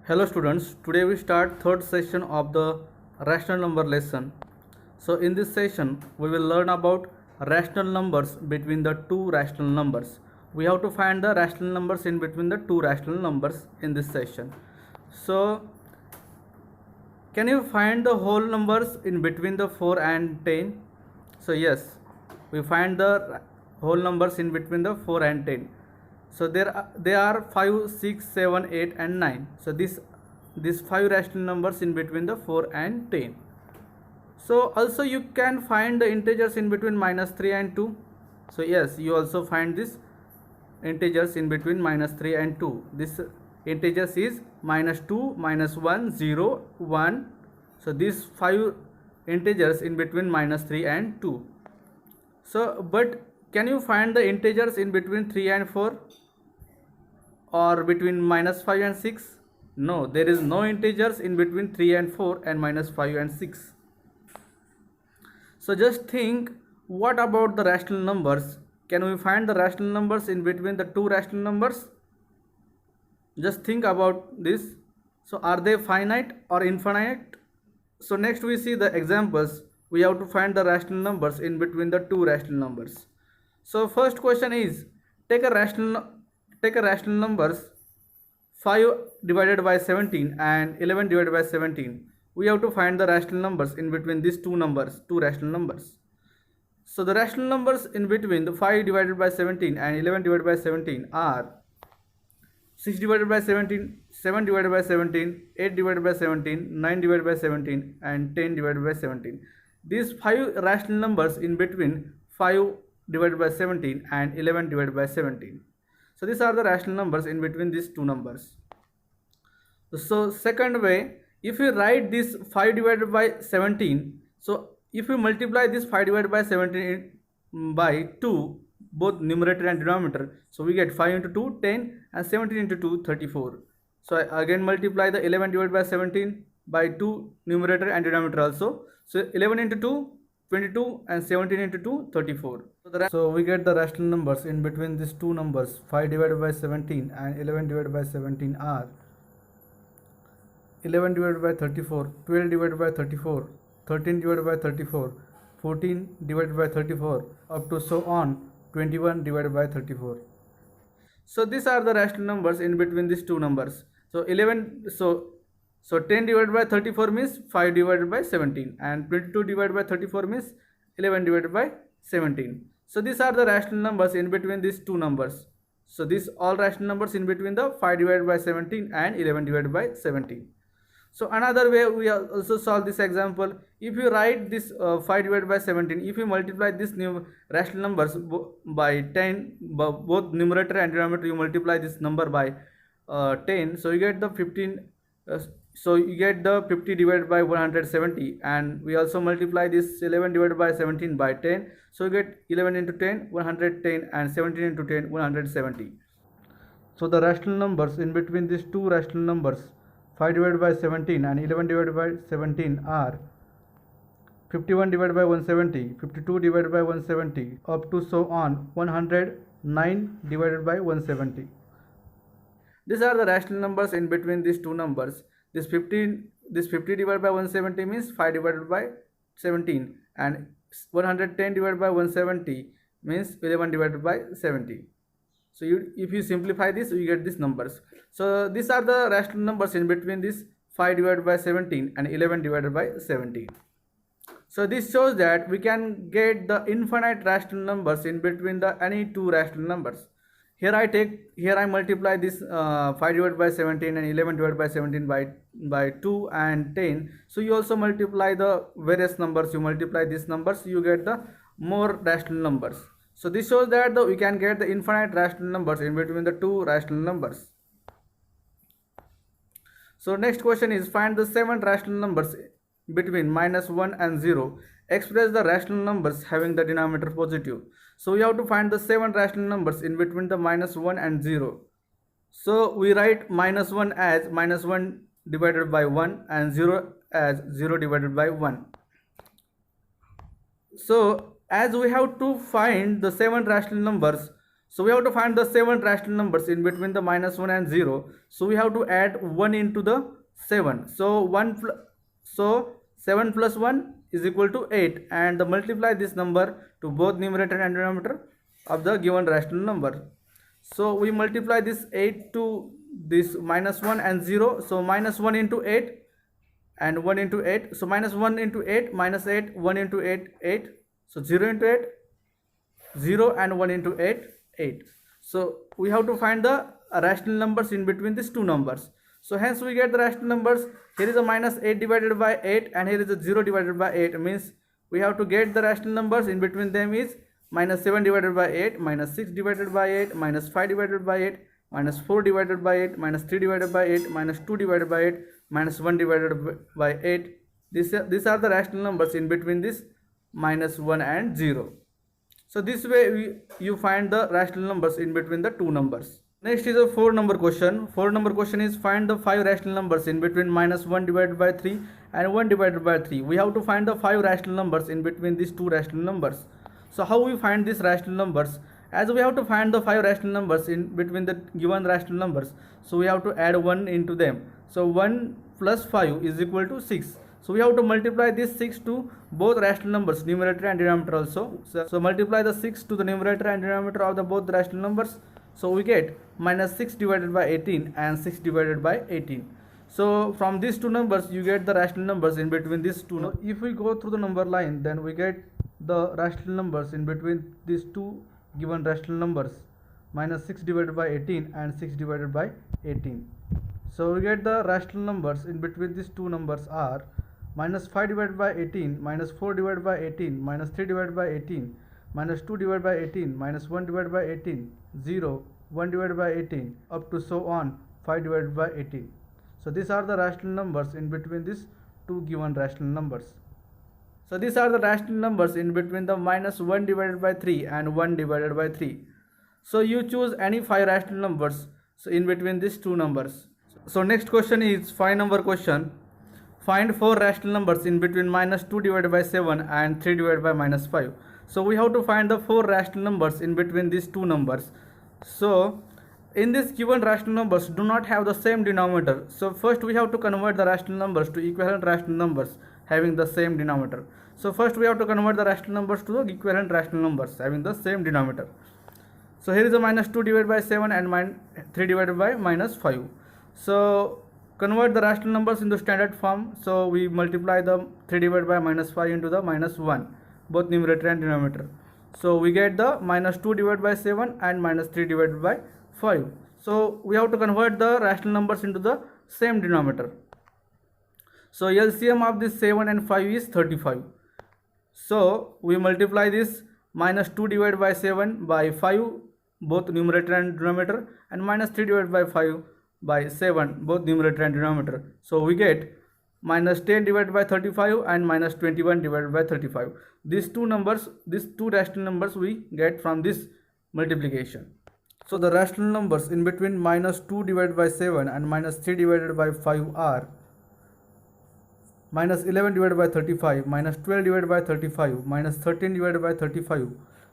Hello students, today we start third session of the rational number lesson. So in this session we will learn about rational numbers between the two rational numbers. We have to find the rational numbers in between the two rational numbers in this session. So can you find the whole numbers in between the 4 and 10? So yes, we find the whole numbers in between the 4 and 10. So they are 5, 6, 7, 8 and 9. So these 5 rational numbers in between the 4 and 10. So also you can find the integers in between minus 3 and 2. So yes, you also find this integers in between minus 3 and 2. This integers is minus 2, minus 1, 0, 1. So these 5 integers in between minus 3 and 2. So but can you find the integers in between 3 and 4 or between minus 5 and 6? No, there is no integers in between 3 and 4 and minus 5 and 6. So just think, what about the rational numbers? Can we find the rational numbers in between the two rational numbers? Just think about this. So are they finite or infinite? So next we see the examples. We have to find the rational numbers in between the two rational numbers. So first question is, take a rational numbers 5 divided by 17 and 11 divided by 17. We have to find the rational numbers in between these two rational numbers. So the rational numbers in between the 5 divided by 17 and 11 divided by 17 are 6 divided by 17, 7 divided by 17, 8 divided by 17, 9 divided by 17 and 10 divided by 17. These 5 rational numbers in between 5 divided by 17 and 11 divided by 17. So these are the rational numbers in between these two numbers. So second way, if you write this 5 divided by 17, so if you multiply this 5 divided by 17 by 2, both numerator and denominator, so we get 5 into 2, 10 and 17 into 2, 34. So I again multiply the 11 divided by 17 by 2, numerator and denominator also. So 11 into 2, 22 and 17 into 2, 34. So we get the rational numbers in between these two numbers 5 divided by 17 and 11 divided by 17 are 11 divided by 34, 12 divided by 34, 13 divided by 34, 14 divided by 34 up to so on 21 divided by 34. So these are the rational numbers in between these two numbers. So 10 divided by 34 means 5 divided by 17 and 22 divided by 34 means 11 divided by 17. So these are the rational numbers in between these two numbers. So these all rational numbers in between the 5 divided by 17 and 11 divided by 17. So another way we also solve this example. If you write this 5 divided by 17, if you multiply this new rational numbers by 10, both numerator and denominator, you multiply this number by 10, so you get the 15. So you get the 50 divided by 170, and we also multiply this 11 divided by 17 by 10, so you get 11 into 10, 110 and 17 into 10, 170. So the rational numbers in between these two rational numbers 5 divided by 17 and 11 divided by 17 are 51 divided by 170, 52 divided by 170 up to so on 109 divided by 170. These are the rational numbers in between these two numbers. This 50 divided by 170 means 5 divided by 17 and 110 divided by 170 means 11 divided by 70. So if you simplify this, you get these numbers. So these are the rational numbers in between this 5 divided by 17 and 11 divided by 17. So this shows that we can get the infinite rational numbers in between the any two rational numbers. Here I multiply this 5 divided by 17 and 11 divided by 17 by 2 and 10. So you also multiply the various numbers, you multiply these numbers, you get the more rational numbers. So this shows that we can get the infinite rational numbers in between the two rational numbers. So next question is, find the 7 rational numbers between minus 1 and 0. Express the rational numbers having the denominator positive. So we have to find the 7 rational numbers in between the minus 1 and 0. So we write minus 1 as minus 1 divided by 1 and 0 as 0 divided by 1. So as we have to find the 7 rational numbers, So we have to find the 7 rational numbers in between the -1 and 0. So we have to add 1 into the 7. So 7 plus 1 is equal to 8, and multiply this number to both numerator and denominator of the given rational number. So we multiply this 8 to this -1 and 0. So -1 into 8 and 1 into 8. So -1 into 8 minus 8, 1 into 8, 8. So 0 into 8, 0, and 1 into 8, 8. So we have to find the rational numbers in between these two numbers. So hence we get the rational numbers. Here is a -8 divided by 8, and here is a 0 divided by 8. Means we have to get the rational numbers in between them is -7 divided by 8, -6 divided by 8, -5 divided by 8, -4 divided by 8, -3 divided by 8, -2 divided by 8, -1 divided by 8. These are the rational numbers in between this -1 and 0. So this way you find the rational numbers in between the two numbers. Next is a 4-number question. 4-number question is find the 5 rational numbers in between -1 divided by 3 and 1 divided by 3. We have to find the 5 rational numbers in between these two rational numbers. So how we find these rational numbers? As we have to find the 5 rational numbers in between the given rational numbers, so we have to add 1 into them. So 1 plus 5 is equal to 6. So we have to multiply this 6 to both rational numbers, numerator and denominator also. So multiply the 6 to the numerator and denominator of the both the rational numbers. So we get -6 divided by 18 and 6 divided by 18. So from these two numbers you get the rational numbers in between these two. If we go through the number line, then we get the rational numbers in between these two given rational numbers, -6 divided by 18 and 6 divided by 18. So we get the rational numbers in between these two numbers are -5 divided by 18, -4 divided by 18, -3 divided by 18, -2 divided by 18, -1 divided by 18, 0, 1 divided by 18, up to so on 5 divided by 18. So these are the rational numbers in between these two given rational numbers. So these are the rational numbers in between the -1 divided by 3 and 1 divided by 3. So you choose any 5 rational numbers in between these two numbers. So next question is 5-number question. Find 4 rational numbers in between -2 divided by 7 and 3 divided by -5. So we have to find the 4 rational numbers in between these two numbers. So in this given rational numbers do not have the same denominator. So first we have to convert the rational numbers to equivalent rational numbers having the same denominator. So first we have to convert the rational numbers to the equivalent rational numbers having the same denominator. So here is a -2 divided by 7 and 3 divided by -5. So convert the rational numbers into standard form. So we multiply the 3 divided by -5 into the -1, both numerator and denominator. So we get the -2 divided by 7 and -3 divided by 5. So we have to convert the rational numbers into the same denominator. So LCM of this 7 and 5 is 35. So we multiply this -2 divided by 7 by 5, both numerator and denominator, and -3 divided by 5 by 7, both numerator and denominator. So we get -10 divided by 35 and -21 divided by 35. These two rational numbers we get from this multiplication. So the rational numbers in between -2 divided by 7 and -3 divided by 5 are -11 divided by 35, -12 divided by 35, -13 divided by 35,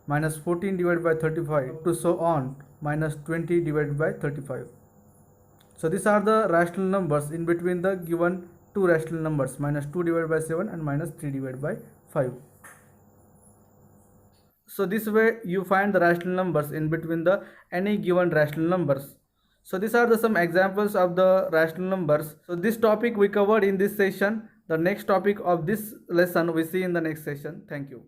-14 divided by 35, to so on, -20 divided by 35. So these are the rational numbers in between the given two rational numbers, -2 divided by 7 and -3 divided by 5. So this way you find the rational numbers in between the any given rational numbers. So these are some examples of the rational numbers. So this topic we covered in this session. The next topic of this lesson we see in the next session. Thank you.